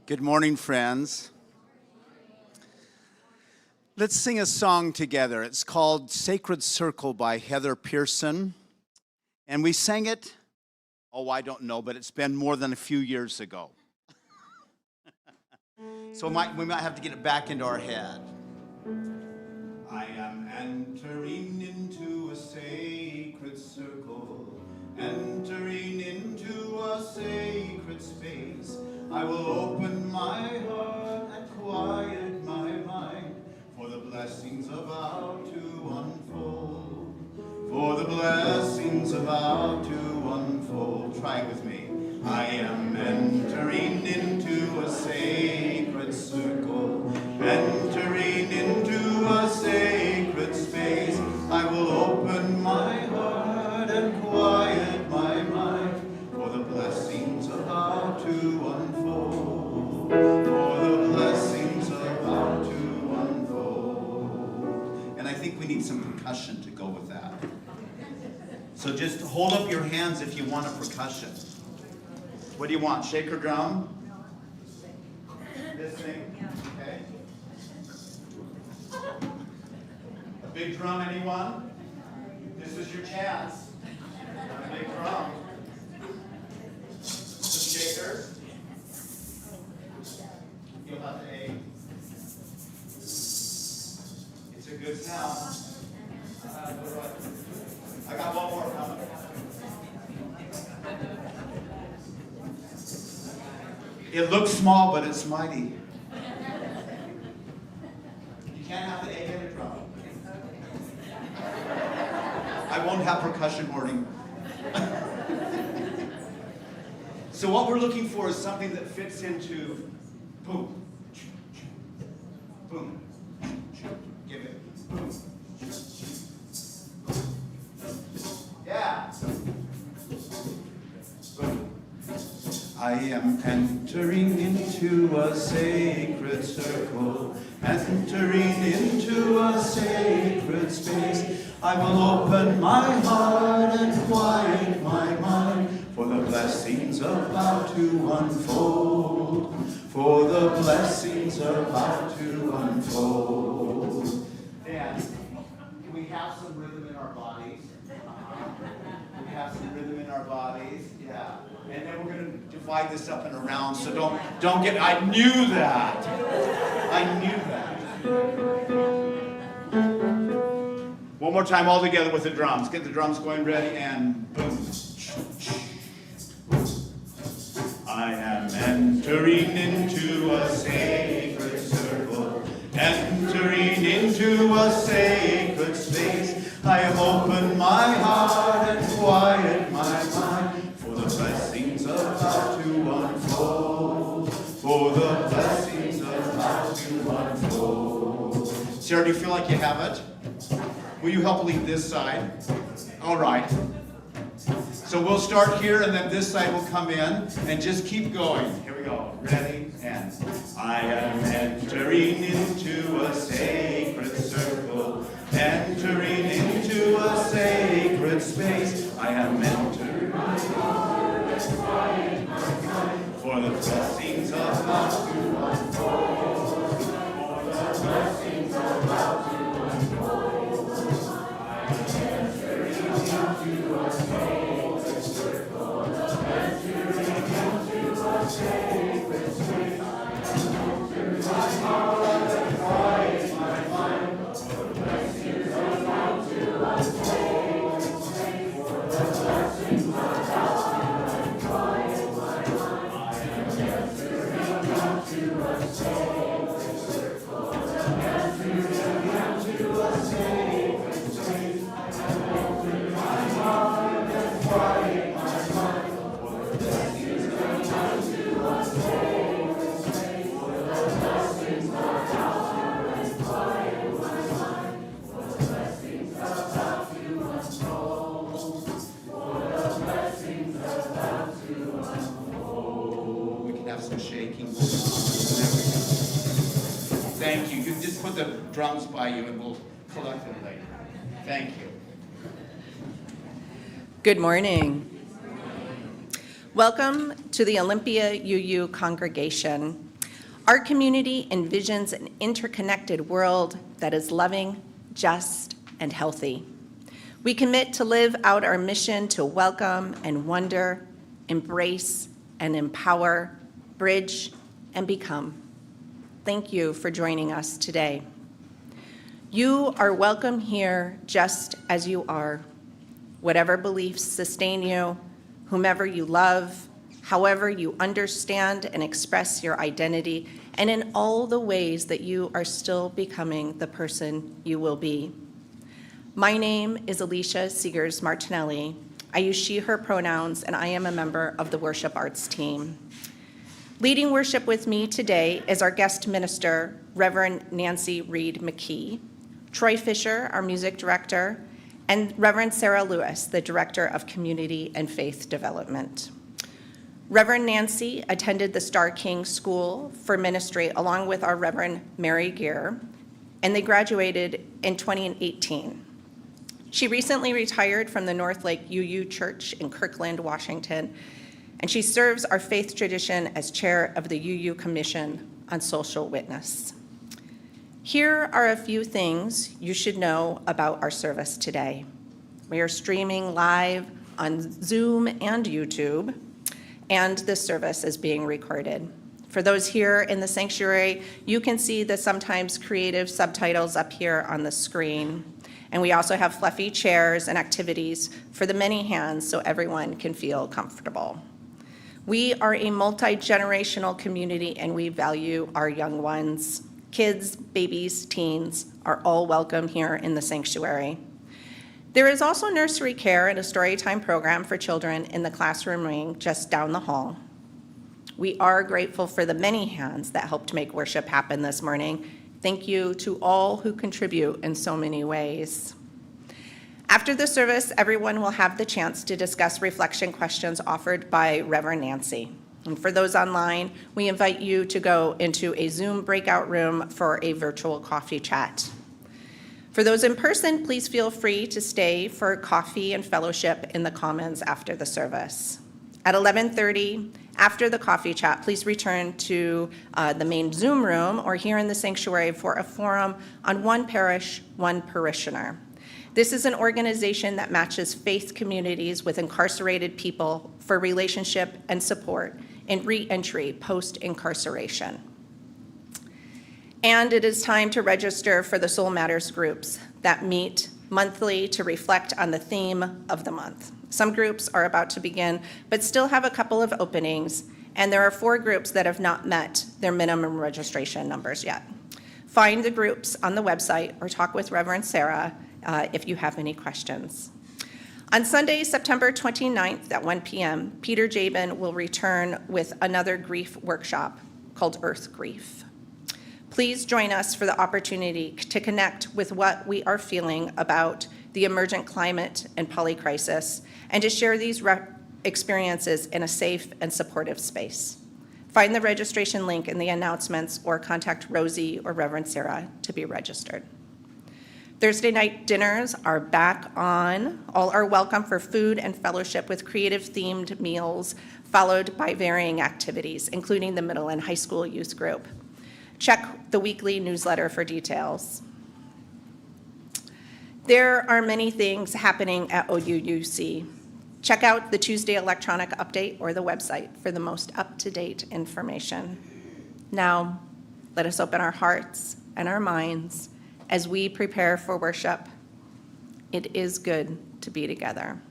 Good morning, friends. Let's sing a song together. It's called Sacred Circle by Heather Pearson. And we sang it, I don't know, but it's been more than a few years ago. So we might have to get it back into our head. I am entering into a sacred circle, entering into a sacred space. I will open my heart and quiet my mind, for the blessings about to unfold, for the blessings about to unfold. Try it with me. I am entering into a sacred circle, entering into a sacred space. I will open my heart and quiet my mind, for the blessings about to unfold, for the blessings about to unfold. And I think we need some percussion to go with that. So just hold up your hands if you want a percussion. What do you want, shaker drum? This thing? Okay. A big drum, anyone? This is your chance. A big drum. Some shakers. You'll have to aid. It's a good sound. I got one more coming. It looks small, but it's mighty. You can't have the A in a drum. I won't have percussion horning. So what we're looking for is something that fits into boom, boom, give it, boom. Yeah. Boom. I am entering into a sacred circle, entering into a sacred space. I will open my heart and quiet my mind, for the blessings about to unfold, for the blessings about to unfold. Dan, can we have some rhythm in our bodies? We have some rhythm in our bodies, yeah. And then we're going to divide this up in a round, so don't get, I knew that. I knew that. One more time all together with the drums. Get the drums going, ready, and boom. I am entering into a sacred circle, entering into a sacred space. I have opened my heart and quiet my mind, for the blessings about to unfold, for the blessings about to unfold. Sarah, do you feel like you have it? Will you help lead this side? All right. So we'll start here, and then this side will come in, and just keep going. Here we go. Ready? And I am entering into a sacred circle, entering into a sacred space. I am entering my heart and quiet my mind, for the blessings about to unfold, for the blessings about to unfold. I am entering into a sacred circle, entering into a sacred space. I am entering my heart and quiet my mind, for the blessings about to unfold, for the blessings about to unfold. I am entering into a sacred circle, entering into a sacred space. I am entering my heart and quiet my mind, for the blessings about to unfold, for the blessings about to quiet my mind, for the blessings about to unfold, for the blessings about to unfold. We can have some shaking. There we go. Thank you. You can just put the drums by you and we'll collect them later. Thank you. Good morning. Welcome to the Olympia UU congregation. Our community envisions an interconnected world that is loving, just, and healthy. We commit to live out our mission to welcome and wonder, embrace and empower, bridge and become. Thank you for joining us today. You are welcome here just as you are. Whatever beliefs sustain you, whomever you love, however you understand and express your identity, and in all the ways that you are still becoming the person you will be. My name is Alicia Seegers Martinelli. I use she, her pronouns, and I am a member of the worship arts team. Leading worship with me today is our guest minister, Reverend Nancy Reid-McKee, Troy Fisher, our music director, and Reverend Sarah Lewis, the director of community and faith development. Reverend Nancy attended the Starr King School for ministry along with our Reverend Mary Gear, and they graduated in 2018. She recently retired from the Northlake UU Church in Kirkland, Washington, and she serves our faith tradition as chair of the UU Commission on Social Witness. Here are a few things you should know about our service today. We are streaming live on Zoom and YouTube, and this service is being recorded. For those here in the sanctuary, you can see the sometimes creative subtitles up here on the screen. And we also have fluffy chairs and activities for the many hands so everyone can feel comfortable. We are a multi-generational community and we value our young ones. Kids, babies, teens are all welcome here in the sanctuary. There is also nursery care and a storytime program for children in the classroom wing just down the hall. We are grateful for the many hands that helped make worship happen this morning. Thank you to all who contribute in so many ways. After the service, everyone will have the chance to discuss reflection questions offered by Reverend Nancy. And for those online, we invite you to go into a Zoom breakout room for a virtual coffee chat. For those in person, please feel free to stay for coffee and fellowship in the Commons after the service. At 11:30, after the coffee chat, please return to the main Zoom room or here in the sanctuary for a forum on One Parish, One Parishioner. This is an organization that matches faith communities with incarcerated people for relationship and support in re-entry post-incarceration. And it is time to register for the Soul Matters groups that meet monthly to reflect on the theme of the month. Some groups are about to begin, but still have a couple of openings, and there are 4 groups that have not met their minimum registration numbers yet. Find the groups on the website or talk with Reverend Sarah if you have any questions. On Sunday, September 29th at 1 p.m., Peter Jabin will return with another grief workshop called Earth Grief. Please join us for the opportunity to connect with what we are feeling about the emergent climate and polycrisis, and to share these experiences in a safe and supportive space. Find the registration link in the announcements or contact Rosie or Reverend Sarah to be registered. Thursday night dinners are back on. All are welcome for food and fellowship with creative themed meals, followed by varying activities, including the middle and high school youth group. Check the weekly newsletter for details. There are many things happening at OUUC. Check out the Tuesday electronic update or the website for the most up-to-date information. Now, let us open our hearts and our minds as we prepare for worship. It is good to be together.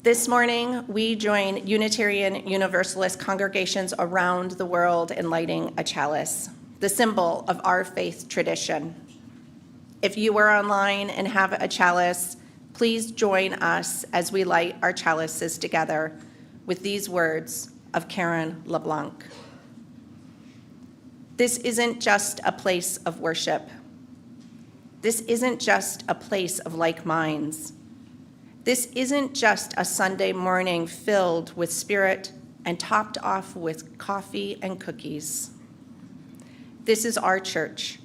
This morning, we join Unitarian Universalist congregations around the world in lighting a chalice, the symbol of our faith tradition. If you are online and have a chalice, please join us as we light our chalices together with these words of Karen LeBlanc. This isn't just a place of worship. This isn't just a place of like minds. This isn't just a Sunday morning filled with spirit and topped off with coffee and cookies. This is our church,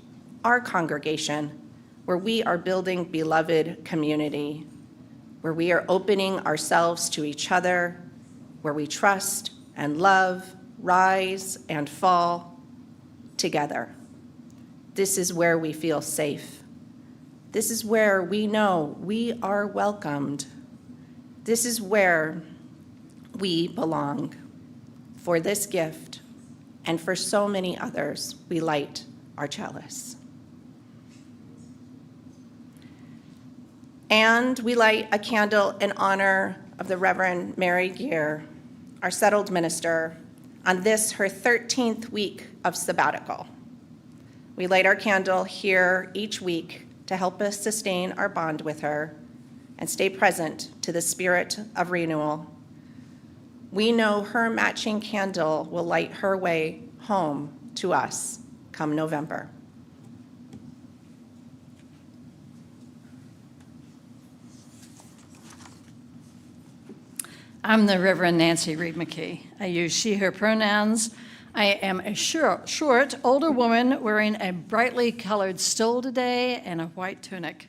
our congregation, where we are building beloved community, where we are opening ourselves to each other, where we trust and love, rise and fall together. This is where we feel safe. This is where we know we are welcomed. This is where we belong. For this gift, and for so many others, we light our chalice. And we light a candle in honor of the Reverend Mary Gear, our settled minister, on this, her 13th week of sabbatical. We light our candle here each week to help us sustain our bond with her and stay present to the spirit of renewal. We know her matching candle will light her way home to us come November. I'm the Reverend Nancy Reid-McKee. I use she, her pronouns. I am a short, older woman wearing a brightly colored stole today and a white tunic.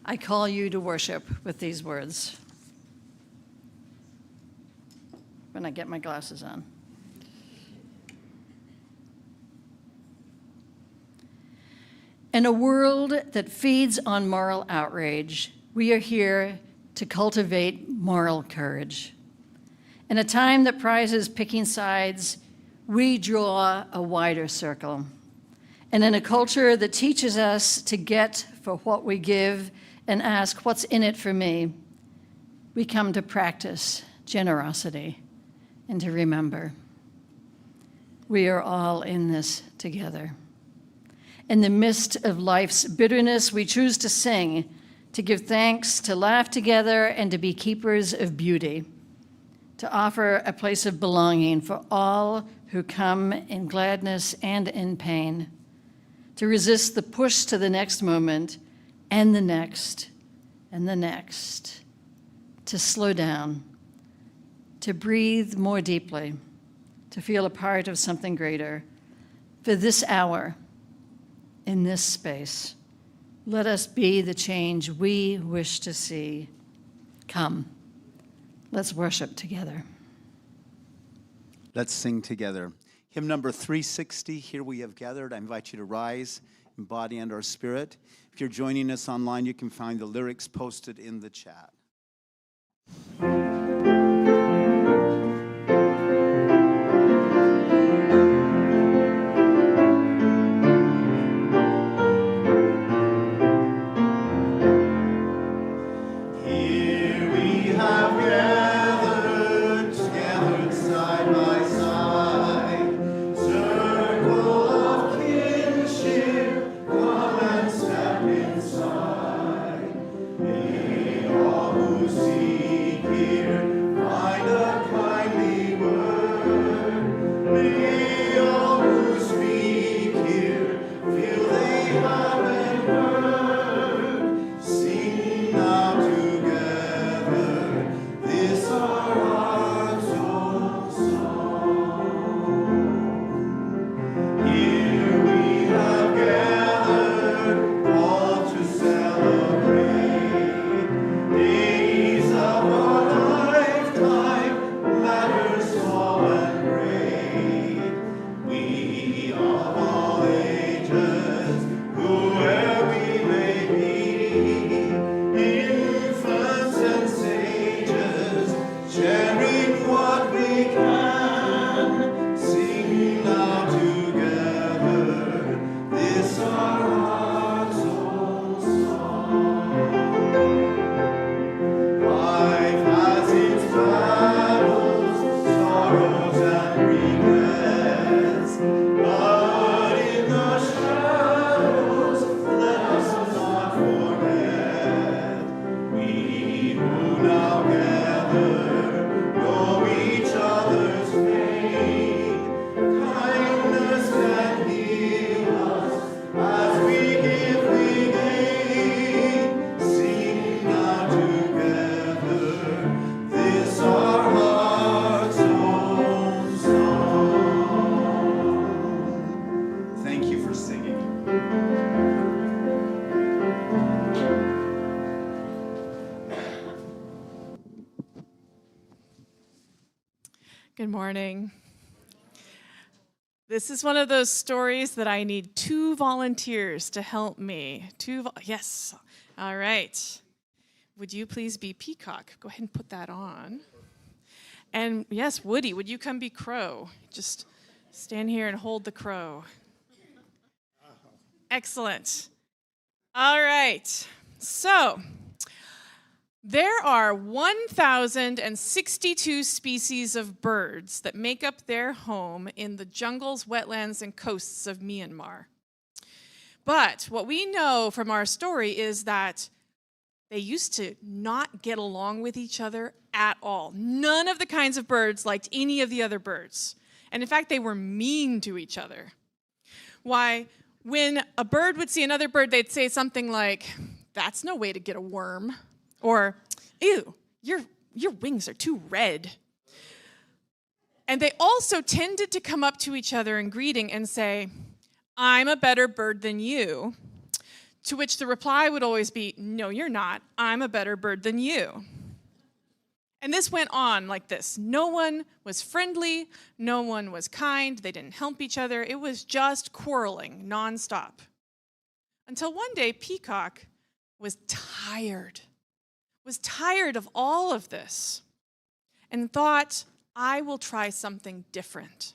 I call you to worship with these words. When I get my glasses on. In a world that feeds on moral outrage, we are here to cultivate moral courage. In a time that prizes picking sides, we draw a wider circle. And in a culture that teaches us to get for what we give and ask, what's in it for me, we come to practice generosity and to remember we are all in this together. In the midst of life's bitterness, we choose to sing, to give thanks, to laugh together, and to be keepers of beauty, to offer a place of belonging for all who come in gladness and in pain, to resist the push to the next moment and the next and the next, to slow down, to breathe more deeply, to feel a part of something greater. For this hour, in this space, let us be the change we wish to see. Come, let's worship together. Let's sing together. Hymn number 360, Here We Have Gathered. I invite you to rise in body and our spirit. If you're joining us online, you can find the lyrics posted in the chat. Good morning. This is one of those stories that I need 2 volunteers to help me. Yes. All right. Would you please be Peacock? Go ahead and put that on. And yes, Woody, would you come be Crow? Just stand here and hold the crow. Excellent. All right. So, there are 1,062 species of birds that make up their home in the jungles, wetlands, and coasts of Myanmar. But what we know from our story is that they used to not get along with each other at all. None of the kinds of birds liked any of the other birds. And in fact, they were mean to each other. Why, when a bird would see another bird, they'd say something like, "That's no way to get a worm." Or, "Ew, your wings are too red." And they also tended to come up to each other in greeting and say, "I'm a better bird than you." To which the reply would always be, "No, you're not. I'm a better bird than you." And this went on like this. No one was friendly. No one was kind. They didn't help each other. It was just quarreling nonstop. Until one day, Peacock was tired of all of this and thought, "I will try something different."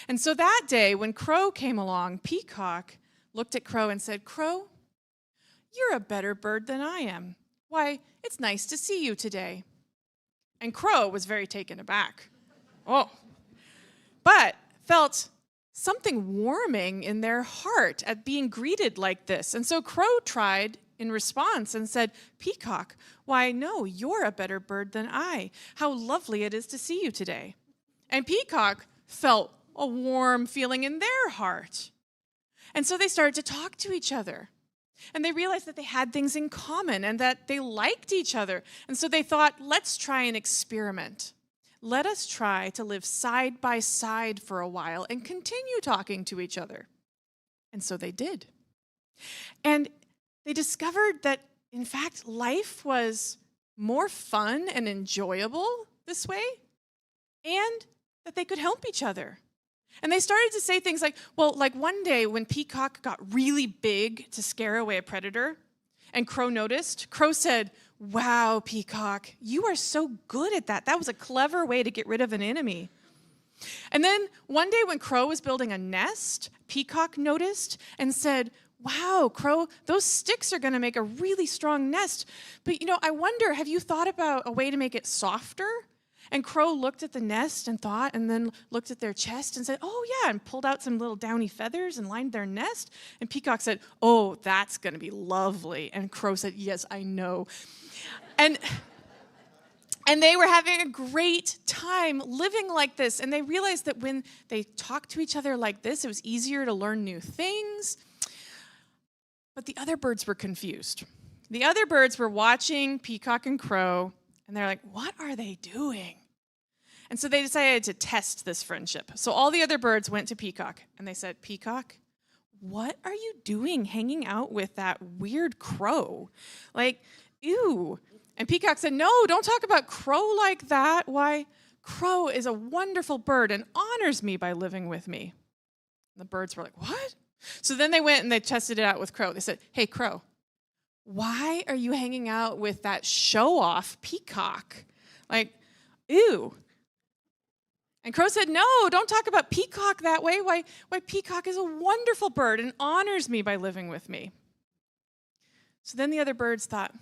And so that day, when Crow came along, Peacock looked at Crow and said, "Crow, you're a better bird than I am. Why, it's nice to see you today." And Crow was very taken aback. But felt something warming in their heart at being greeted like this. And so Crow tried in response and said, "Peacock, why, no, you're a better bird than I. How lovely it is to see you today." And Peacock felt a warm feeling in their heart. And so they started to talk to each other. And they realized that they had things in common and that they liked each other. And so they thought, let's try an experiment. Let us try to live side by side for a while and continue talking to each other. And so they did. And they discovered that, in fact, life was more fun and enjoyable this way, and that they could help each other. And they started to say things like, like one day when Peacock got really big to scare away a predator, and Crow noticed, Crow said, "Wow, Peacock, you are so good at that. That was a clever way to get rid of an enemy." And then one day when Crow was building a nest, Peacock noticed and said, "Wow, Crow, those sticks are going to make a really strong nest. But, I wonder, have you thought about a way to make it softer?" And Crow looked at the nest and thought, and then looked at their chest and said, "Oh, yeah," and pulled out some little downy feathers and lined their nest. And Peacock said, "Oh, that's going to be lovely." And Crow said, "Yes, I know." And they were having a great time living like this. And they realized that when they talked to each other like this, it was easier to learn new things. But the other birds were confused. The other birds were watching Peacock and Crow, and they're like, "What are they doing?" And so they decided to test this friendship. So all the other birds went to Peacock, and they said, "Peacock, what are you doing hanging out with that weird crow? Like, ew." And Peacock said, "No, don't talk about Crow like that. Why, Crow is a wonderful bird and honors me by living with me." And the birds were like, "What?" So then they went and they tested it out with Crow. They said, "Hey, Crow, why are you hanging out with that show-off Peacock? Like, ew." And Crow said, "No, don't talk about Peacock that way. Why, Peacock is a wonderful bird and honors me by living with me." So then the other birds thought,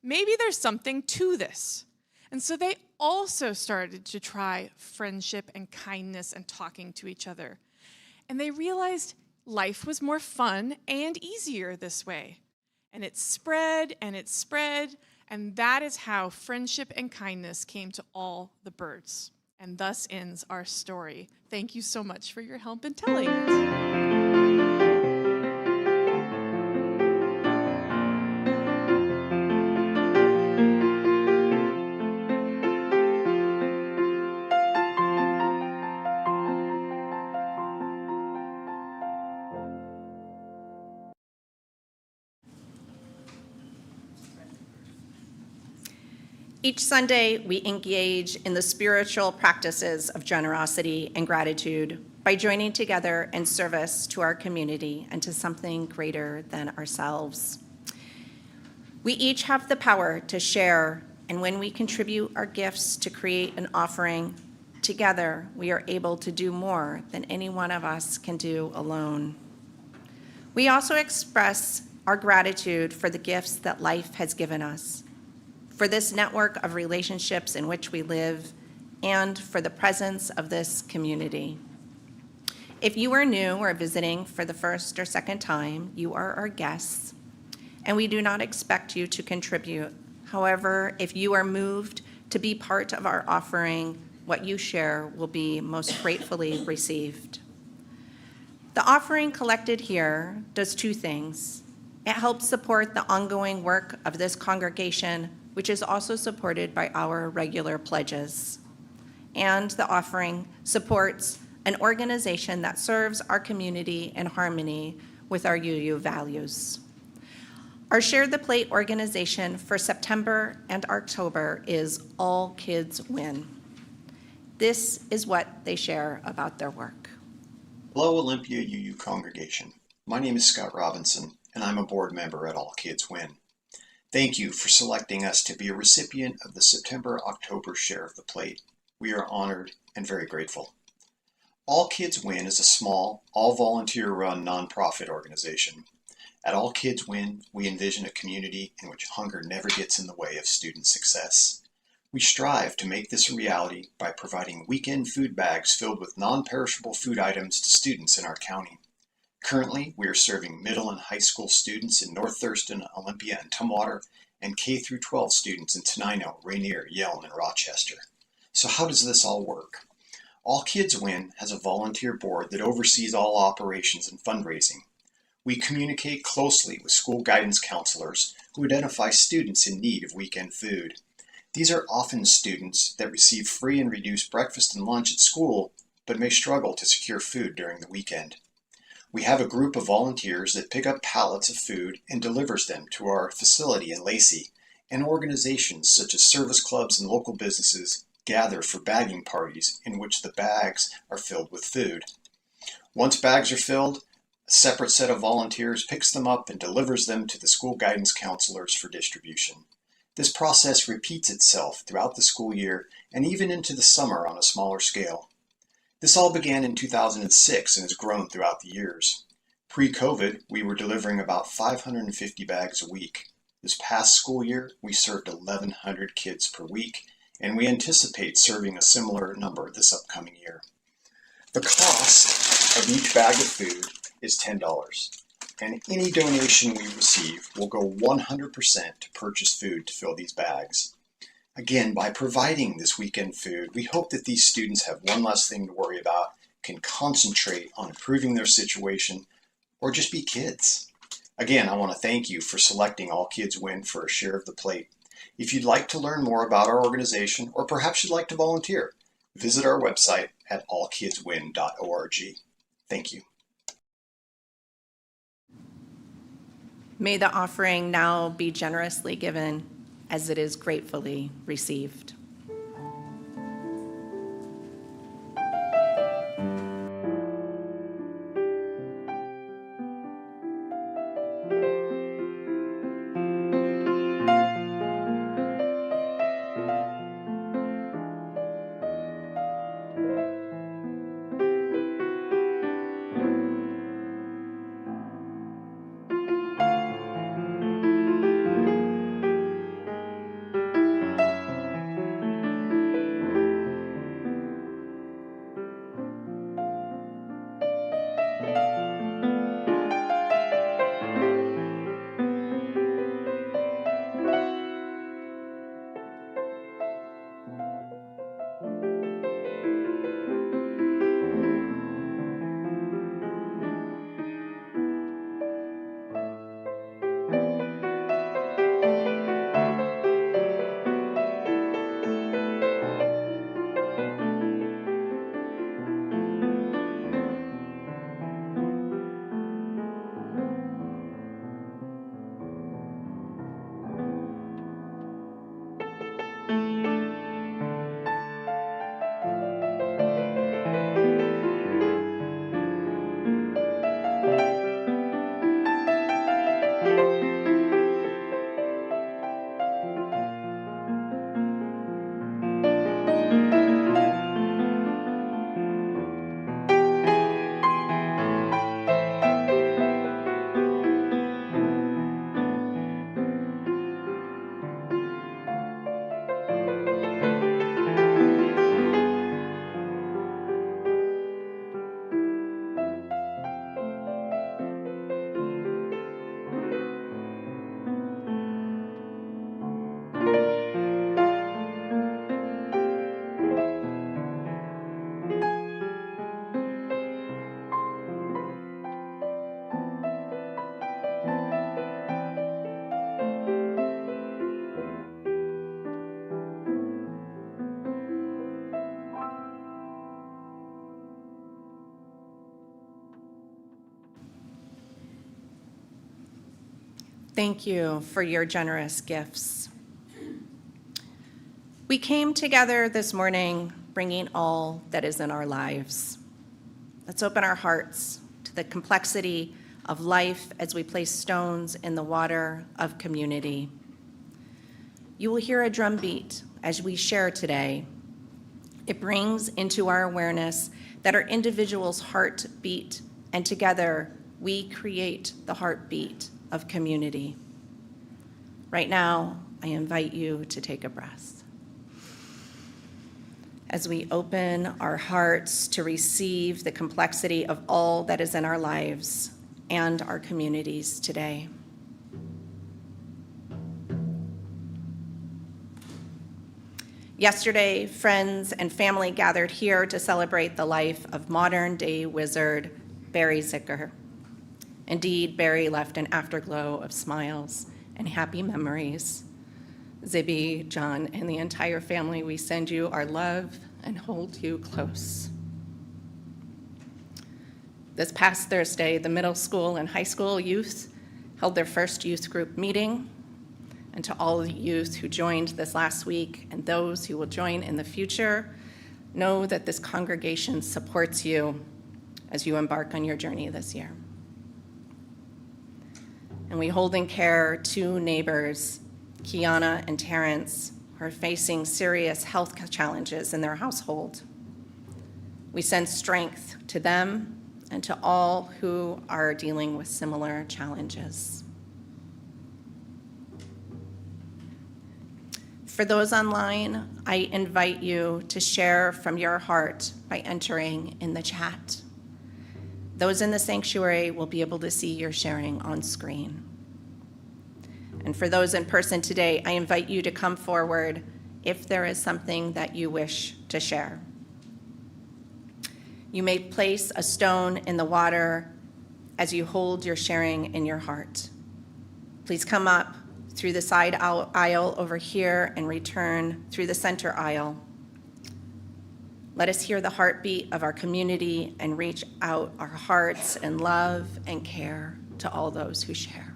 maybe there's something to this. And so they also started to try friendship and kindness and talking to each other. And they realized life was more fun and easier this way. And it spread, and that is how friendship and kindness came to all the birds. And thus ends our story. Thank you so much for your help in telling it. Each Sunday, we engage in the spiritual practices of generosity and gratitude by joining together in service to our community and to something greater than ourselves. We each have the power to share, and when we contribute our gifts to create an offering, together we are able to do more than any one of us can do alone. We also express our gratitude for the gifts that life has given us, for this network of relationships in which we live, and for the presence of this community. If you are new or visiting for the first or second time, you are our guests, and we do not expect you to contribute. However, if you are moved to be part of our offering, what you share will be most gratefully received. The offering collected here does two things. It helps support the ongoing work of this congregation, which is also supported by our regular pledges. And the offering supports an organization that serves our community in harmony with our UU values. Our Share the Plate organization for September and October is All Kids Win. This is what they share about their work. Hello, Olympia UU congregation. My name is Scott Robinson, and I'm a board member at All Kids Win. Thank you for selecting us to be a recipient of the September-October Share of the Plate. We are honored and very grateful. All Kids Win is a small, all-volunteer-run nonprofit organization. At All Kids Win, we envision a community in which hunger never gets in the way of student success. We strive to make this a reality by providing weekend food bags filled with non-perishable food items to students in our county. Currently, we are serving middle and high school students in North Thurston, Olympia, and Tumwater, and K-12 students in Tenino, Rainier, Yelm, and Rochester. So how does this all work? All Kids Win has a volunteer board that oversees all operations and fundraising. We communicate closely with school guidance counselors who identify students in need of weekend food. These are often students that receive free and reduced breakfast and lunch at school, but may struggle to secure food during the weekend. We have a group of volunteers that pick up pallets of food and delivers them to our facility in Lacey, and organizations such as service clubs and local businesses gather for bagging parties in which the bags are filled with food. Once bags are filled, a separate set of volunteers picks them up and delivers them to the school guidance counselors for distribution. This process repeats itself throughout the school year and even into the summer on a smaller scale. This all began in 2006 and has grown throughout the years. Pre-COVID, we were delivering about 550 bags a week. This past school year, we served 1,100 kids per week, and we anticipate serving a similar number this upcoming year. The cost of each bag of food is $10, and any donation we receive will go 100% to purchase food to fill these bags. Again, by providing this weekend food, we hope that these students have one less thing to worry about, can concentrate on improving their situation, or just be kids. Again, I want to thank you for selecting All Kids Win for a Share of the Plate. If you'd like to learn more about our organization, or perhaps you'd like to volunteer, visit our website at allkidswin.org. Thank you. May the offering now be generously given as it is gratefully received. Thank you for your generous gifts. We came together this morning bringing all that is in our lives. Let's open our hearts to the complexity of life as we place stones in the water of community. You will hear a drum beat as we share today. It brings into our awareness that our individual's heart beat, and together we create the heartbeat of community. Right now, I invite you to take a breath as we open our hearts to receive the complexity of all that is in our lives and our communities today. Yesterday, friends and family gathered here to celebrate the life of modern-day wizard Barry Zicker. Indeed, Barry left an afterglow of smiles and happy memories. Zibby, John, and the entire family, we send you our love and hold you close. This past Thursday, the middle school and high school youth held their first youth group meeting. And to all the youth who joined this last week and those who will join in the future, know that this congregation supports you as you embark on your journey this year. And we hold in care two neighbors, Kiana and Terrence, who are facing serious health challenges in their household. We send strength to them and to all who are dealing with similar challenges. For those online, I invite you to share from your heart by entering in the chat. Those in the sanctuary will be able to see your sharing on screen. And for those in person today, I invite you to come forward if there is something that you wish to share. You may place a stone in the water as you hold your sharing in your heart. Please come up through the side aisle over here and return through the center aisle. Let us hear the heartbeat of our community and reach out our hearts in love and care to all those who share.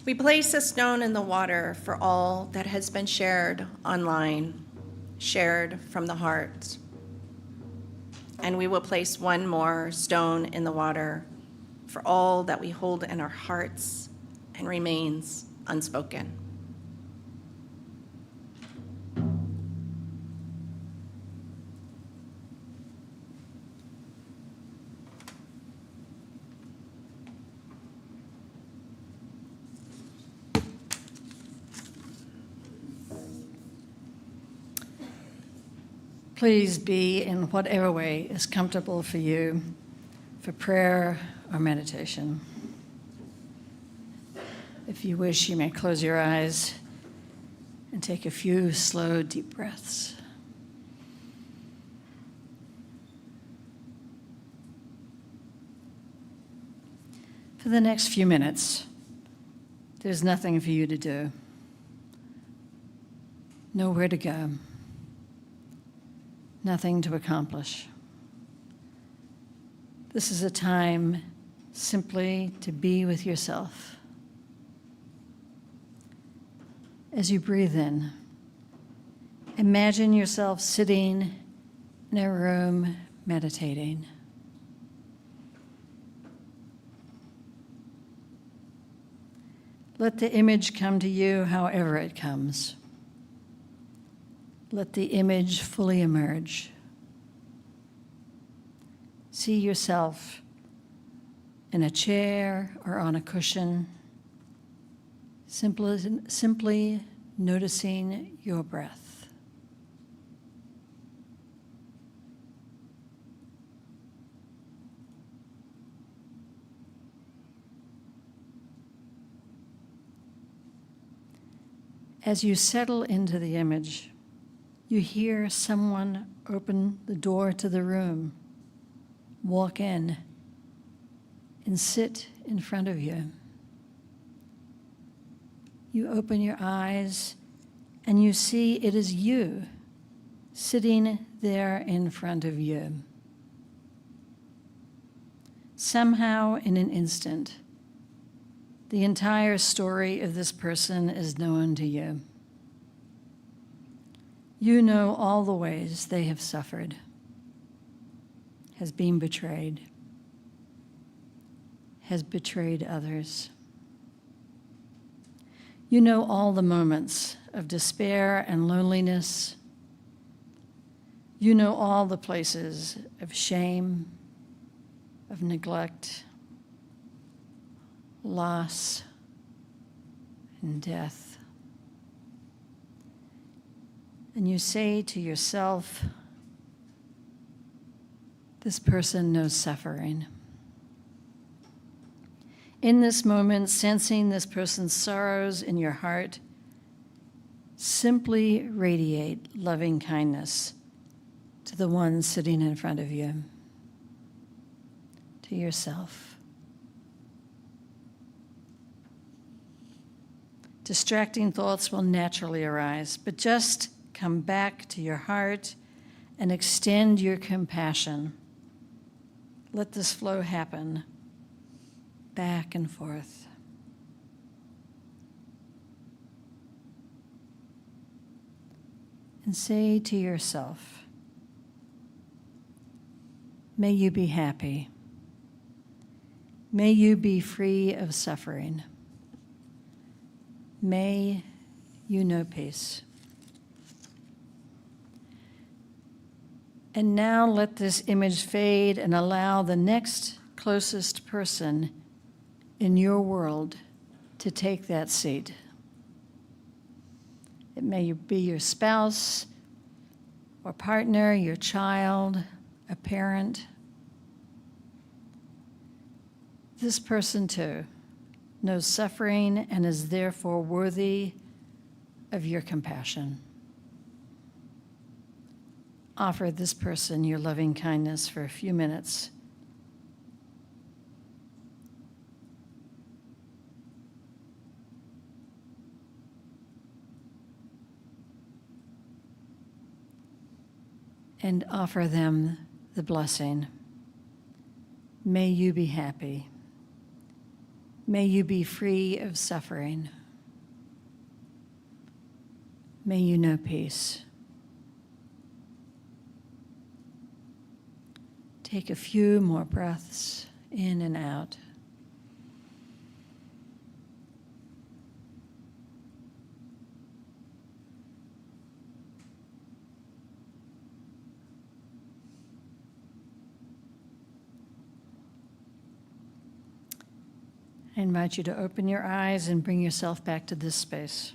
We place a stone in the water for all that has been shared online, shared from the heart. and we will place one more stone in the water for all that we hold in our hearts and remains unspoken. Please be in whatever way is comfortable for you for prayer or meditation. If you wish, you may close your eyes and take a few slow, deep breaths. For the next few minutes, there's nothing for you to do, nowhere to go. Nothing to accomplish. This is a time simply to be with yourself. As you breathe in, imagine yourself sitting in a room meditating. Let the image come to you however it comes. Let the image fully emerge. See yourself in a chair or on a cushion, simply noticing your breath. As you settle into the image, you hear someone open the door to the room, walk in, and sit in front of you. You open your eyes and you see it is you sitting there in front of you. Somehow, in an instant, the entire story of this person is known to you. You know all the ways they have suffered, has been betrayed, has betrayed others. You know all the moments of despair and loneliness. You know all the places of shame, of neglect, loss, and death. And you say to yourself, this person knows suffering. In this moment, sensing this person's sorrows in your heart, simply radiate loving kindness to the one sitting in front of you, to yourself. Distracting thoughts will naturally arise, but just come back to your heart and extend your compassion. Let this flow happen back and forth. And say to yourself, may you be happy. May you be free of suffering. May you know peace. And now let this image fade and allow the next closest person in your world to take that seat. It may be your spouse or partner, your child, a parent. This person too knows suffering and is therefore worthy of your compassion. Offer this person your loving kindness for a few minutes. And offer them the blessing. May you be happy. May you be free of suffering. May you know peace. Take a few more breaths in and out. I invite you to open your eyes and bring yourself back to this space.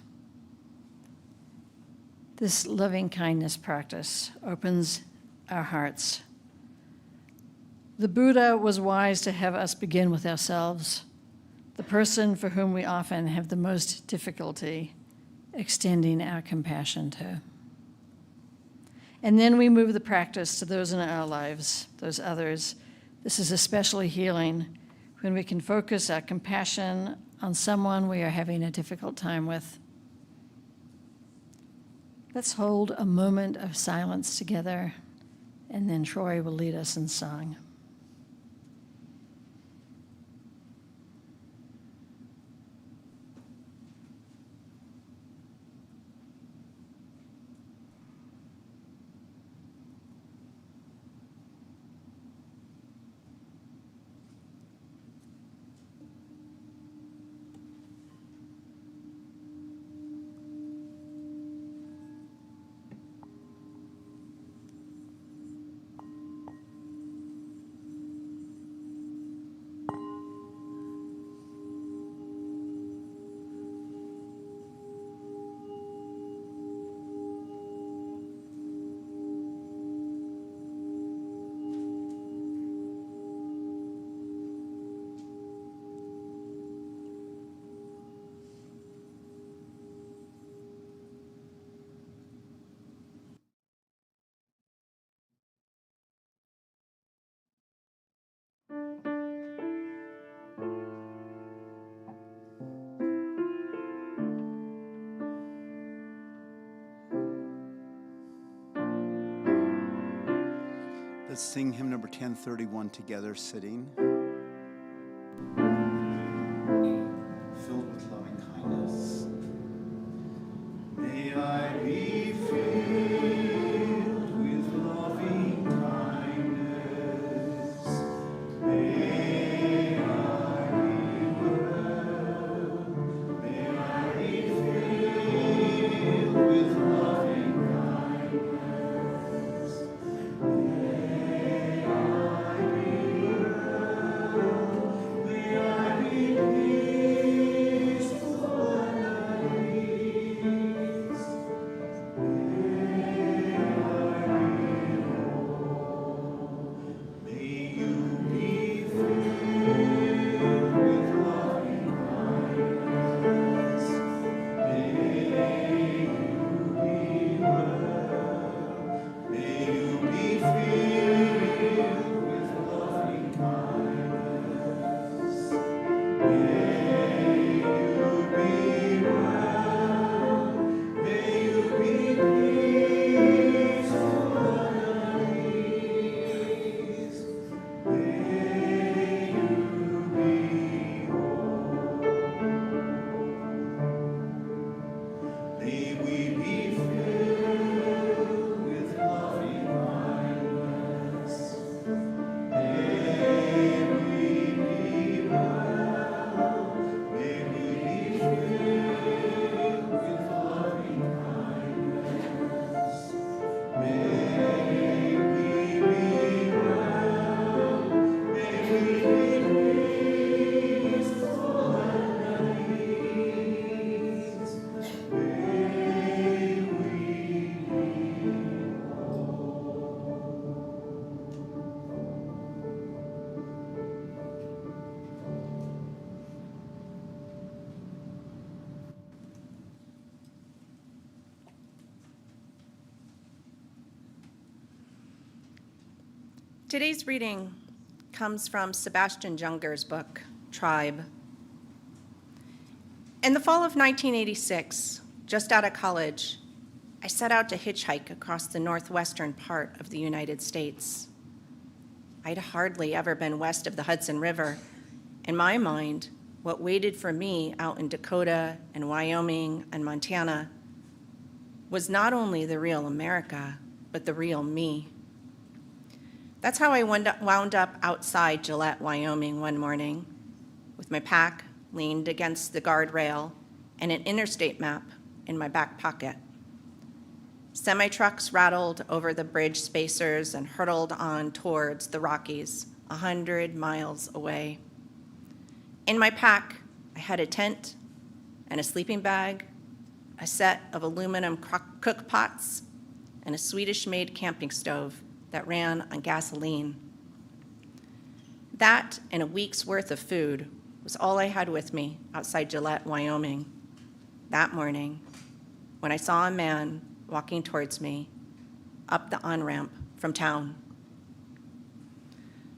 This loving kindness practice opens our hearts. The Buddha was wise to have us begin with ourselves, the person for whom we often have the most difficulty extending our compassion to. And then we move the practice to those in our lives, those others. This is especially healing when we can focus our compassion on someone we are having a difficult time with. Let's hold a moment of silence together, and then Troy will lead us in song. Let's sing hymn number 1031 together, sitting. Filled with loving kindness. May I be filled with loving kindness. May I be well. May I be filled with loving kindness. Today's reading comes from Sebastian Junger's book, Tribe. In the fall of 1986, just out of college, I set out to hitchhike across the northwestern part of the United States. I'd hardly ever been west of the Hudson River. In my mind, what waited for me out in Dakota and Wyoming and Montana was not only the real America, but the real me. That's how I wound up outside Gillette, Wyoming one morning with my pack leaned against the guardrail and an interstate map in my back pocket. Semi-trucks rattled over the bridge spacers and hurtled on towards the Rockies, 100 miles away. In my pack, I had a tent and a sleeping bag, a set of aluminum cook pots, and a Swedish-made camping stove that ran on gasoline. That and a week's worth of food was all I had with me outside Gillette, Wyoming, that morning when I saw a man walking towards me up the on-ramp from town.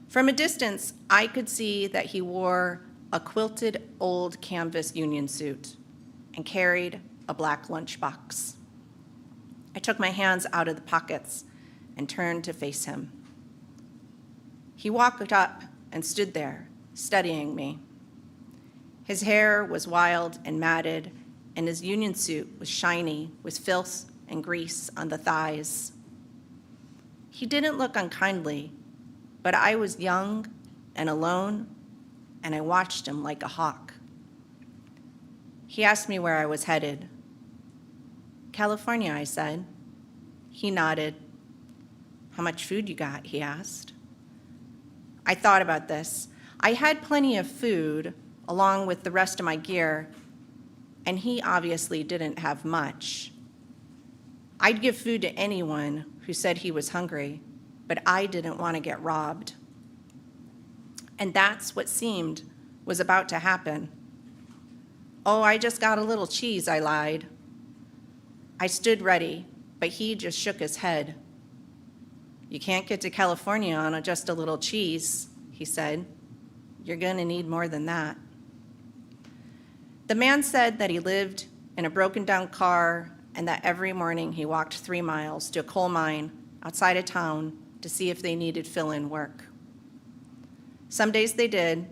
From a distance, I could see that he wore a quilted old canvas union suit and carried a black lunchbox. I took my hands out of the pockets and turned to face him. He walked up and stood there, studying me. His hair was wild and matted, and his union suit was shiny with filth and grease on the thighs. He didn't look unkindly, but I was young and alone, and I watched him like a hawk. He asked me where I was headed. California, I said. He nodded. How much food you got, he asked. I thought about this. I had plenty of food along with the rest of my gear, and he obviously didn't have much. I'd give food to anyone who said he was hungry, but I didn't want to get robbed. And that's what seemed was about to happen. Oh, I just got a little cheese, I lied. I stood ready, but he just shook his head. You can't get to California on just a little cheese, he said. You're going to need more than that. The man said that he lived in a broken-down car and that every morning he walked 3 miles to a coal mine outside of town to see if they needed fill-in work. Some days they did,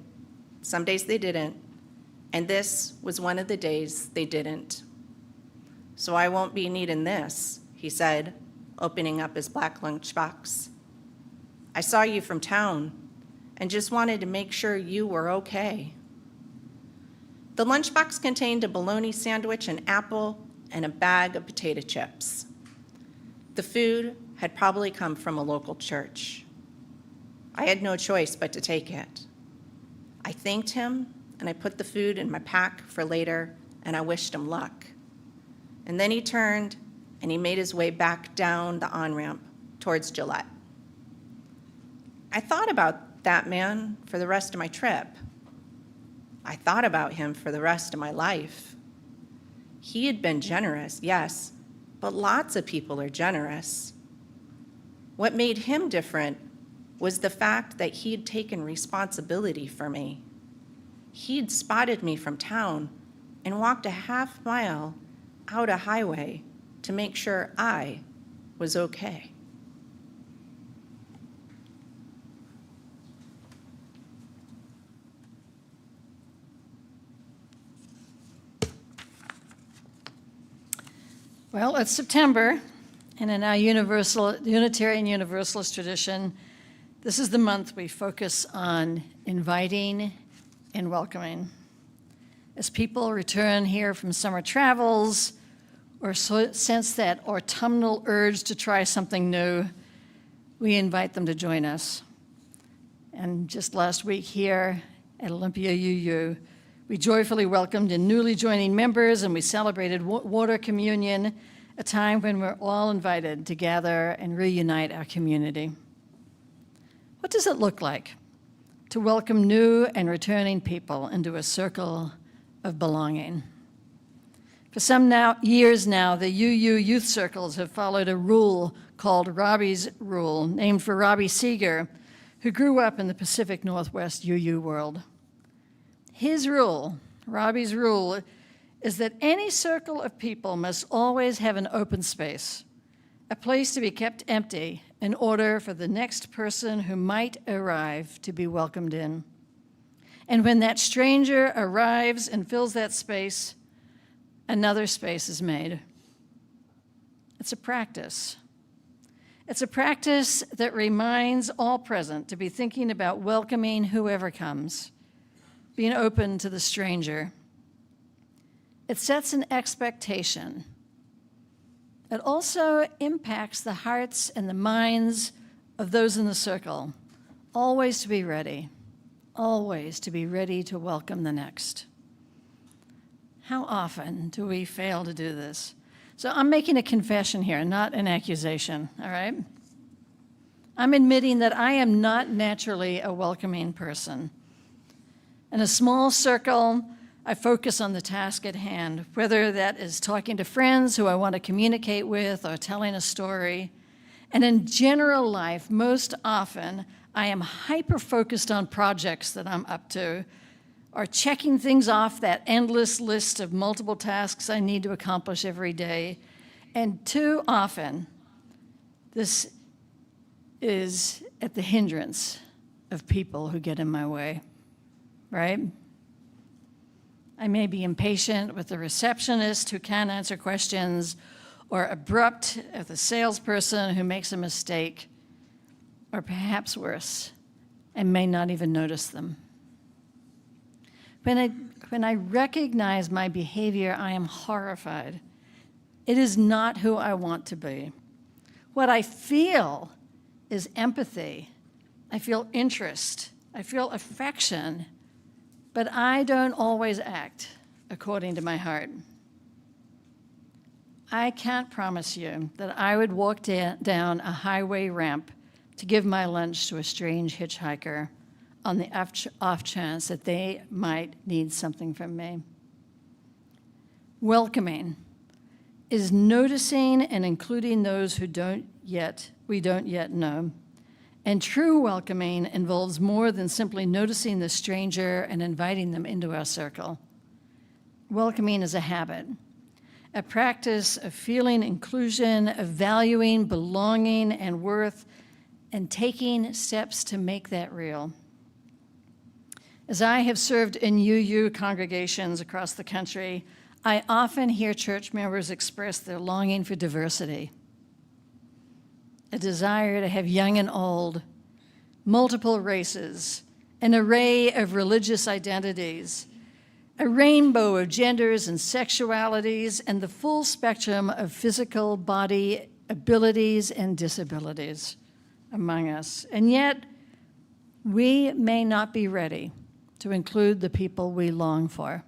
some days they didn't, and this was one of the days they didn't. So I won't be needing this, he said, opening up his black lunchbox. I saw you from town and just wanted to make sure you were okay. The lunchbox contained a bologna sandwich, an apple, and a bag of potato chips. The food had probably come from a local church. I had no choice but to take it. I thanked him, and I put the food in my pack for later, and I wished him luck. And then he turned, and he made his way back down the on-ramp towards Gillette. I thought about that man for the rest of my trip. I thought about him for the rest of my life. He had been generous, yes, but lots of people are generous. What made him different was the fact that he'd taken responsibility for me. He'd spotted me from town and walked a half mile out a highway to make sure I was okay. Well, it's September, and in our Unitarian Universalist tradition, this is the month we focus on inviting and welcoming. As people return here from summer travels or sense that autumnal urge to try something new, we invite them to join us. And just last week here at Olympia UU, we joyfully welcomed in newly joining members, and we celebrated water communion, a time when we're all invited to gather and reunite our community. What does it look like to welcome new and returning people into a circle of belonging? For some years now, the UU youth circles have followed a rule called Robbie's Rule, named for Robbie Seeger, who grew up in the Pacific Northwest UU world. His rule, Robbie's rule, is that any circle of people must always have an open space, a place to be kept empty in order for the next person who might arrive to be welcomed in. And when that stranger arrives and fills that space, another space is made. It's a practice. It's a practice that reminds all present to be thinking about welcoming whoever comes, being open to the stranger. It sets an expectation. It also impacts the hearts and the minds of those in the circle, always to be ready to welcome the next. How often do we fail to do this? So I'm making a confession here, not an accusation, all right? I'm admitting that I am not naturally a welcoming person. In a small circle, I focus on the task at hand, whether that is talking to friends who I want to communicate with or telling a story. And in general life, most often, I am hyper-focused on projects that I'm up to or checking things off that endless list of multiple tasks I need to accomplish every day. And too often, this is at the hindrance of people who get in my way, right? I may be impatient with the receptionist who can't answer questions, or abrupt at the salesperson who makes a mistake, or perhaps worse, I may not even notice them. When I recognize my behavior, I am horrified. It is not who I want to be. What I feel is empathy. I feel interest. I feel affection. But I don't always act according to my heart. I can't promise you that I would walk down a highway ramp to give my lunch to a strange hitchhiker on the off chance that they might need something from me. Welcoming is noticing and including those who we don't yet know. And true welcoming involves more than simply noticing the stranger and inviting them into our circle. Welcoming is a habit, a practice of feeling inclusion, of valuing belonging and worth, and taking steps to make that real. As I have served in UU congregations across the country, I often hear church members express their longing for diversity, a desire to have young and old, multiple races, an array of religious identities, a rainbow of genders and sexualities, and the full spectrum of physical body abilities and disabilities among us. And yet, we may not be ready to include the people we long for.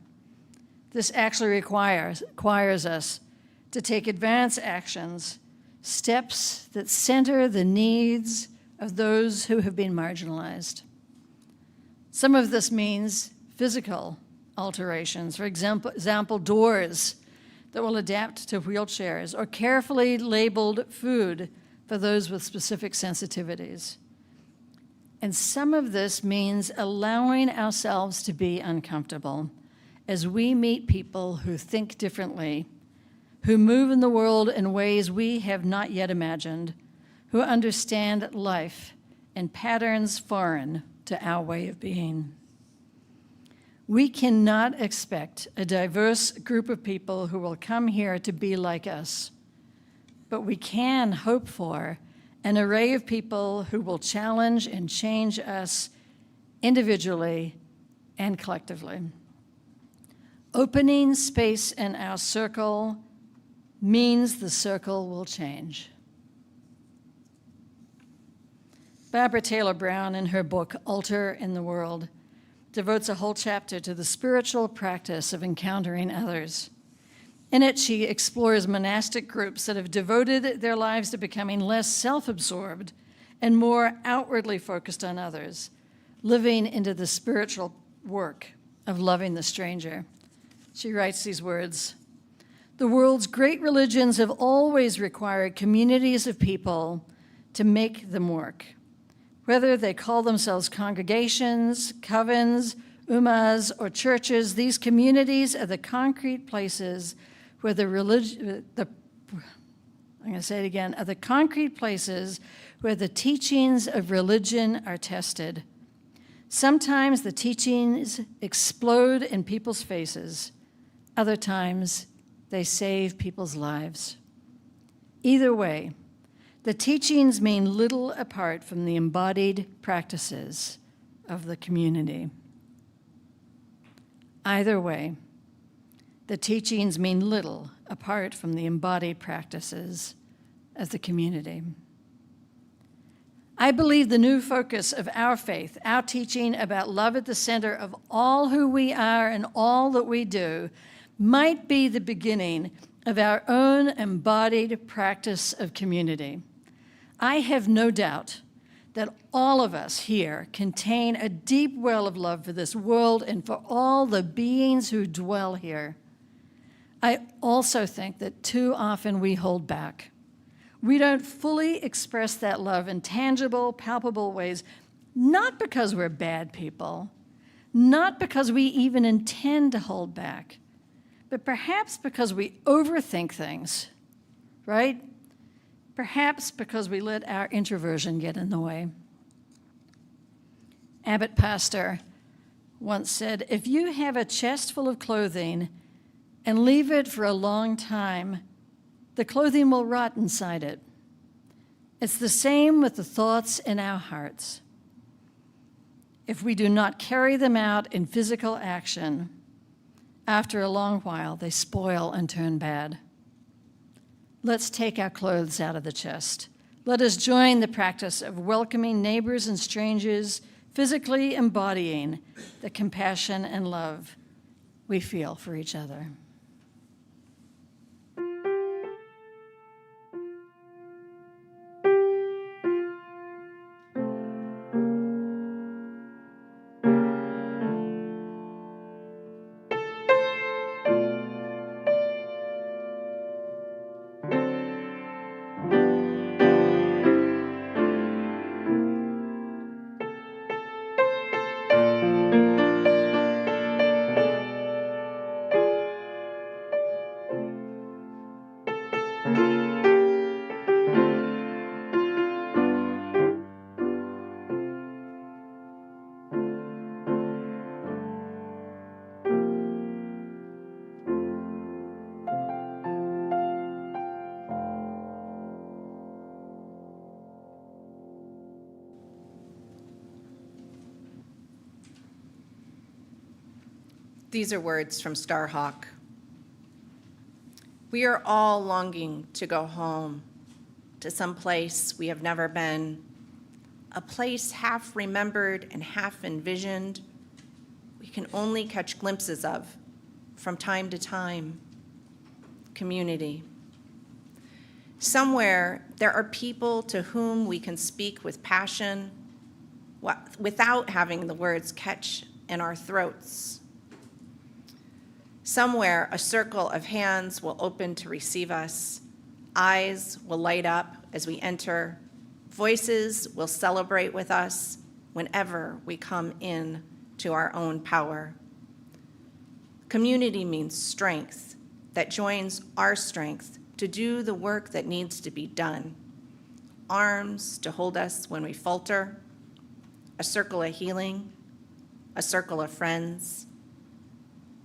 This actually requires us to take advanced actions, steps that center the needs of those who have been marginalized. Some of this means physical alterations, for example, doors that will adapt to wheelchairs, or carefully labeled food for those with specific sensitivities. And some of this means allowing ourselves to be uncomfortable as we meet people who think differently, who move in the world in ways we have not yet imagined, who understand life in patterns foreign to our way of being. We cannot expect a diverse group of people who will come here to be like us, but we can hope for an array of people who will challenge and change us individually and collectively. Opening space in our circle means the circle will change. Barbara Taylor Brown, in her book, Altar in the World, devotes a whole chapter to the spiritual practice of encountering others. In it, she explores monastic groups that have devoted their lives to becoming less self-absorbed and more outwardly focused on others, living into the spiritual work of loving the stranger. She writes these words: "The world's great religions have always required communities of people to make them work. Whether they call themselves congregations, covens, ummas, or churches, these communities are the concrete places where the concrete places where the teachings of religion are tested. Sometimes the teachings explode in people's faces. Other times, they save people's lives. Either way, The teachings mean little apart from the embodied practices of the community. Either way, the teachings mean little apart from the embodied practices of the community. I believe the new focus of our faith, our teaching about love at the center of all who we are and all that we do, might be the beginning of our own embodied practice of community. I have no doubt that all of us here contain a deep well of love for this world and for all the beings who dwell here. I also think that too often we hold back. We don't fully express that love in tangible, palpable ways, not because we're bad people, not because we even intend to hold back, but perhaps because we overthink things, right? Perhaps because we let our introversion get in the way. Abbot Pastor once said, if you have a chest full of clothing and leave it for a long time, the clothing will rot inside it. It's the same with the thoughts in our hearts. If we do not carry them out in physical action, after a long while, they spoil and turn bad. Let's take our clothes out of the chest. Let us join the practice of welcoming neighbors and strangers, physically embodying the compassion and love we feel for each other. These are words from Starhawk. We are all longing to go home, to some place we have never been, a place half remembered and half envisioned, we can only catch glimpses of from time to time. Community. Somewhere there are people to whom we can speak with passion without having the words catch in our throats. Somewhere, a circle of hands will open to receive us. Eyes will light up as we enter. Voices will celebrate with us whenever we come in to our own power. Community means strength that joins our strength to do the work that needs to be done. Arms to hold us when we falter. A circle of healing. A circle of friends.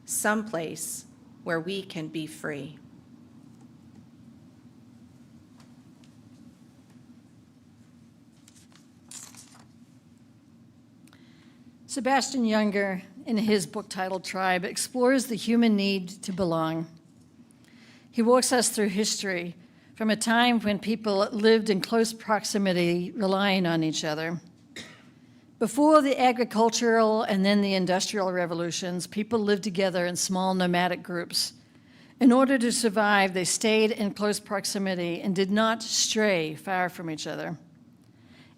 Someplace where we can be free. Sebastian Junger, in his book titled Tribe, explores the human need to belong. He walks us through history from a time when people lived in close proximity, relying on each other. Before the agricultural and then the industrial revolutions, people lived together in small nomadic groups. In order to survive, they stayed in close proximity and did not stray far from each other.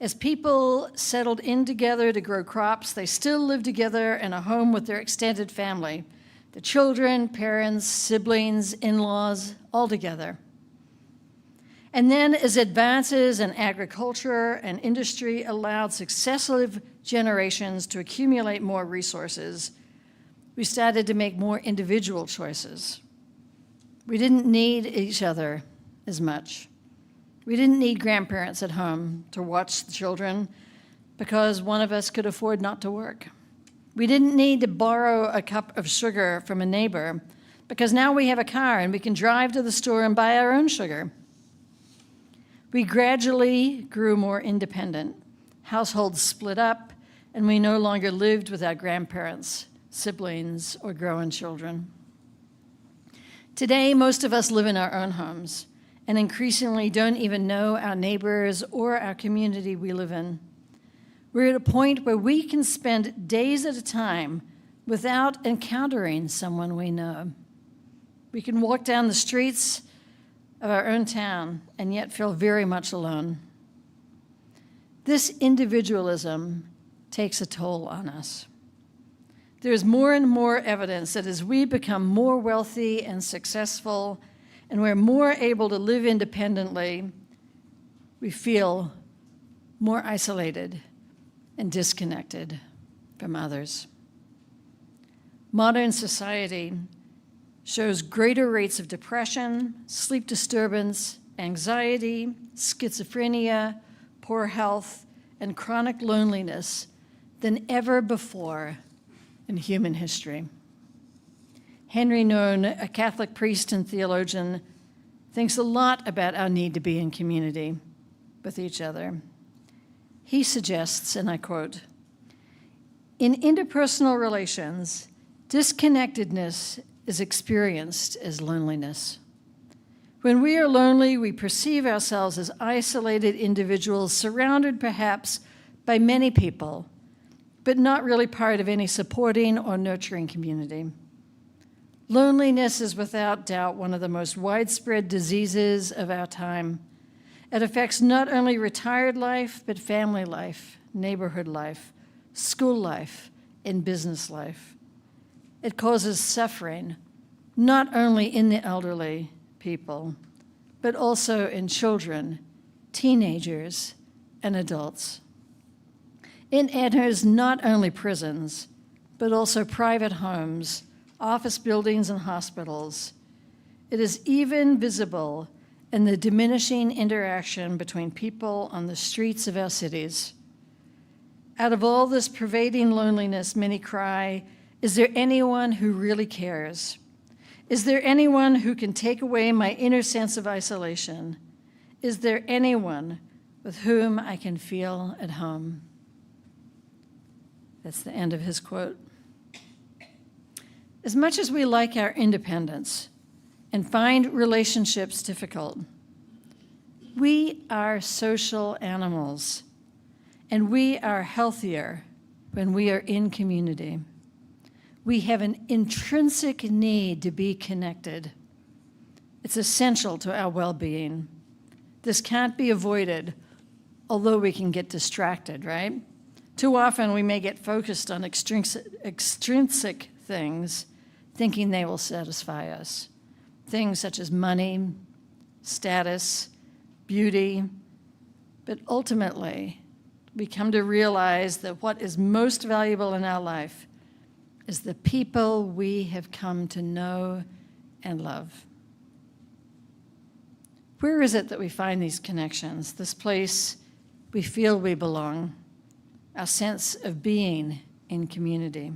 As people settled in together to grow crops, they still lived together in a home with their extended family, the children, parents, siblings, in-laws, all together. And then as advances in agriculture and industry allowed successive generations to accumulate more resources, we started to make more individual choices. We didn't need each other as much. We didn't need grandparents at home to watch the children because one of us could afford not to work. We didn't need to borrow a cup of sugar from a neighbor because now we have a car and we can drive to the store and buy our own sugar. We gradually grew more independent. Households split up, and we no longer lived with our grandparents, siblings, or grown children. Today, most of us live in our own homes and increasingly don't even know our neighbors or our community we live in. We're at a point where we can spend days at a time without encountering someone we know. We can walk down the streets of our own town and yet feel very much alone. This individualism takes a toll on us. There's more and more evidence that as we become more wealthy and successful and we're more able to live independently, we feel more isolated and disconnected from others. Modern society shows greater rates of depression, sleep disturbance, anxiety, schizophrenia, poor health, and chronic loneliness than ever before in human history. Henry Nouwen, a Catholic priest and theologian, thinks a lot about our need to be in community with each other. He suggests, and I quote, "In interpersonal relations, disconnectedness is experienced as loneliness. When we are lonely, we perceive ourselves as isolated individuals surrounded perhaps by many people, but not really part of any supporting or nurturing community. Loneliness is without doubt one of the most widespread diseases of our time. It affects not only retired life, but family life, neighborhood life, school life, and business life. It causes suffering, not only in the elderly people, but also in children, teenagers, and adults. It enters not only prisons, but also private homes, office buildings, and hospitals. It is even visible in the diminishing interaction between people on the streets of our cities. Out of all this pervading loneliness, many cry, is there anyone who really cares? Is there anyone who can take away my inner sense of isolation? Is there anyone with whom I can feel at home?" That's the end of his quote. As much as we like our independence and find relationships difficult, we are social animals, and we are healthier when we are in community. We have an intrinsic need to be connected. It's essential to our well-being. This can't be avoided, although we can get distracted, right? Too often we may get focused on extrinsic things, thinking they will satisfy us. Things such as money, status, beauty. But ultimately, we come to realize that what is most valuable in our life is the people we have come to know and love. Where is it that we find these connections, this place we feel we belong, our sense of being in community?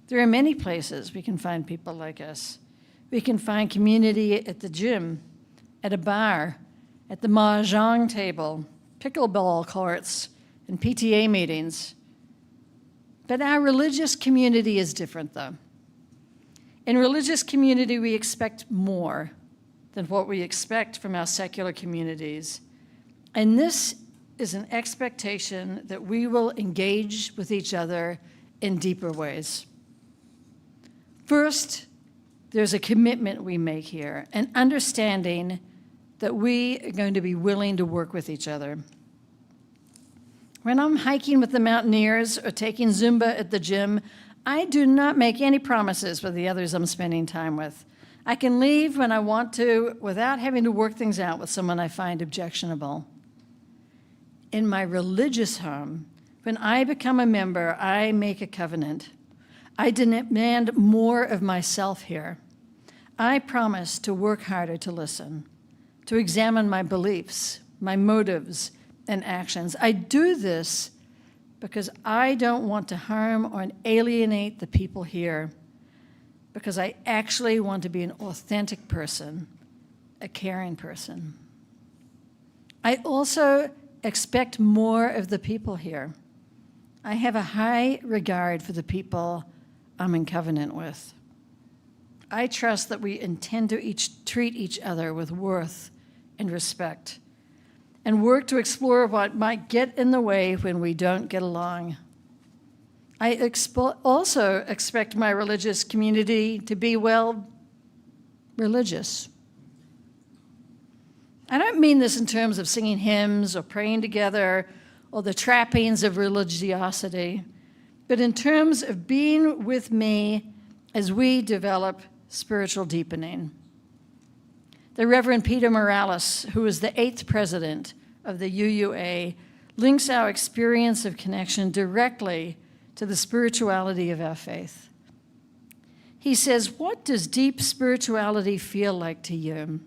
There are many places we can find people like us. We can find community at the gym, at a bar, at the mahjong table, pickleball courts, and PTA meetings. But our religious community is different, though. In religious community, we expect more than what we expect from our secular communities. And this is an expectation that we will engage with each other in deeper ways. First, there's a commitment we make here, an understanding that we are going to be willing to work with each other. When I'm hiking with the mountaineers or taking Zumba at the gym, I do not make any promises with the others I'm spending time with. I can leave when I want to without having to work things out with someone I find objectionable. In my religious home, when I become a member, I make a covenant. I demand more of myself here. I promise to work harder to listen, to examine my beliefs, my motives, and actions. I do this because I don't want to harm or alienate the people here, because I actually want to be an authentic person, a caring person. I also expect more of the people here. I have a high regard for the people I'm in covenant with. I trust that we intend to treat each other with worth and respect, and work to explore what might get in the way when we don't get along. I also expect my religious community to be, well, religious. I don't mean this in terms of singing hymns or praying together or the trappings of religiosity, but in terms of being with me as we develop spiritual deepening. The Reverend Peter Morales, who is the 8th president of the UUA, links our experience of connection directly to the spirituality of our faith. He says, "What does deep spirituality feel like to you?"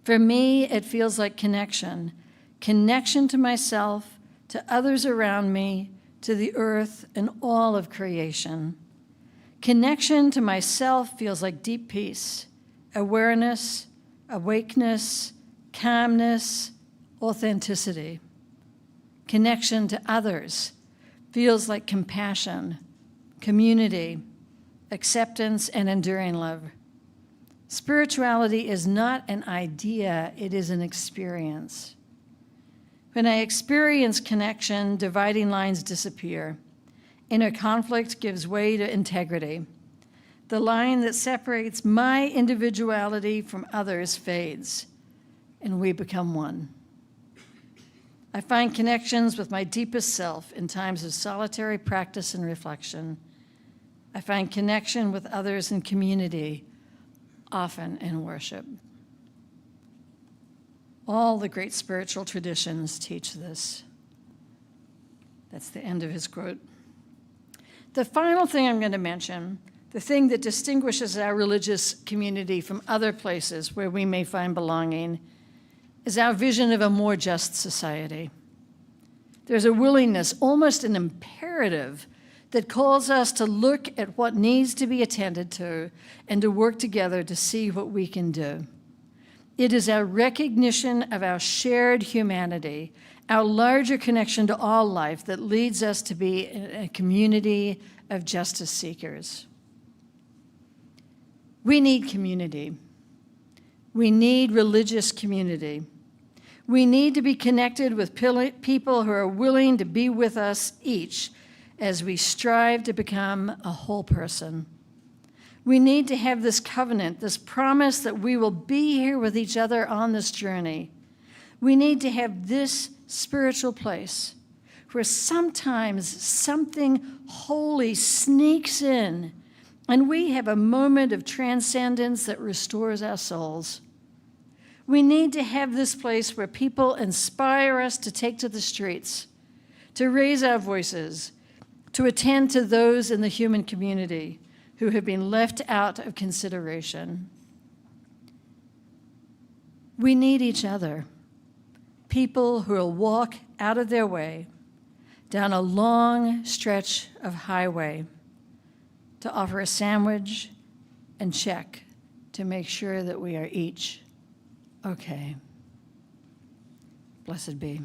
For me, it feels like connection to myself, to others around me, to the earth and all of creation. Connection to myself feels like deep peace, awareness, awakeness, calmness, authenticity. Connection to others feels like compassion, community, acceptance, and enduring love. Spirituality is not an idea, it is an experience. When I experience connection, dividing lines disappear. Inner conflict gives way to integrity. The line that separates my individuality from others fades, and we become one. I find connections with my deepest self in times of solitary practice and reflection. I find connection with others in community, often in worship. All the great spiritual traditions teach this. That's the end of his quote. The final thing I'm going to mention, the thing that distinguishes our religious community from other places where we may find belonging, is our vision of a more just society. There's a willingness, almost an imperative, that calls us to look at what needs to be attended to and to work together to see what we can do. It is our recognition of our shared humanity, our larger connection to all life that leads us to be a community of justice seekers. We need community. We need religious community. We need to be connected with people who are willing to be with us each as we strive to become a whole person. We need to have this covenant, this promise that we will be here with each other on this journey. We need to have this spiritual place where sometimes something holy sneaks in and we have a moment of transcendence that restores our souls. We need to have this place where people inspire us to take to the streets, to raise our voices, to attend to those in the human community who have been left out of consideration. We need each other, people who will walk out of their way down a long stretch of highway to offer a sandwich and check to make sure that we are each okay. Blessed be.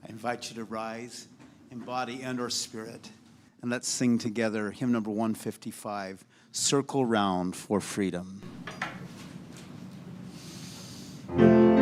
I invite you to rise in body and or spirit, and let's sing together hymn number 155, Circle Round for Freedom. For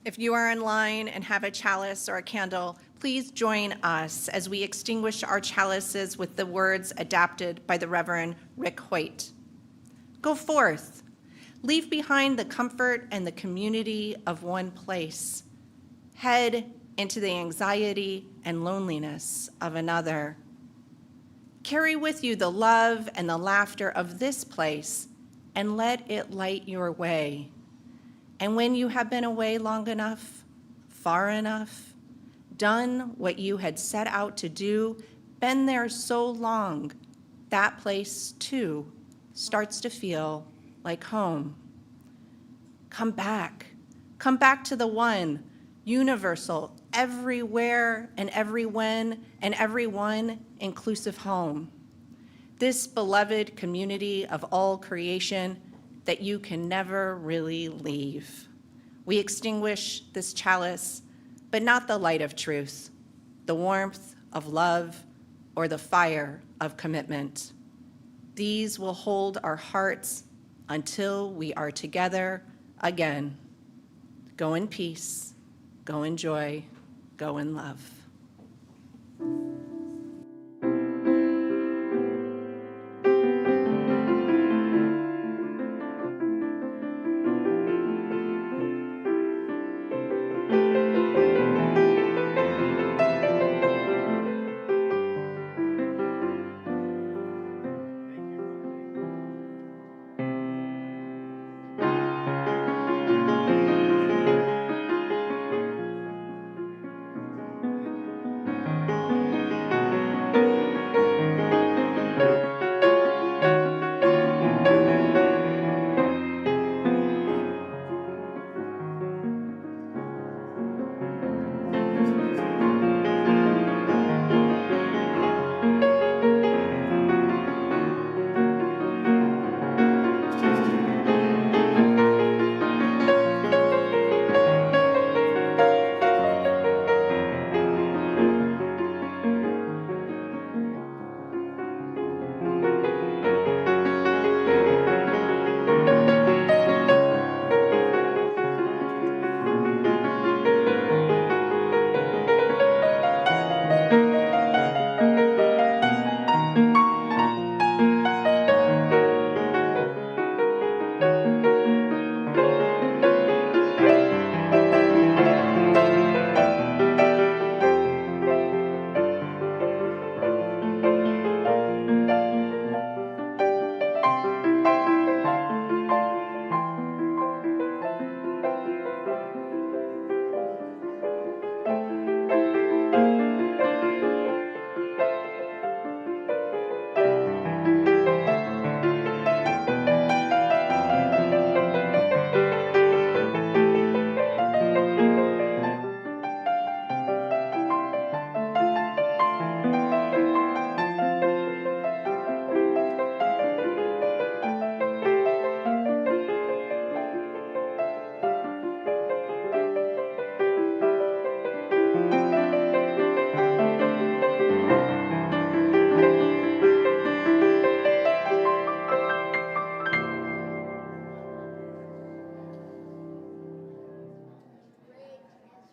If you are in line and have a chalice or a candle, please join us as we extinguish our chalices with the words adapted by the Reverend Rick Hoyt. Go forth. Leave behind the comfort and the community of one place. Head into the anxiety and loneliness of another. Carry with you the love and the laughter of this place and let it light your way. And when you have been away long enough, far enough, done what you had set out to do, been there so long, that place too starts to feel like home. Come back to the one, universal, everywhere and every when and everyone inclusive home. This beloved community of all creation that you can never really leave. We extinguish this chalice, but not the light of truth, the warmth of love, or the fire of commitment. These will hold our hearts until we are together again. Go in peace, go in joy, go in love.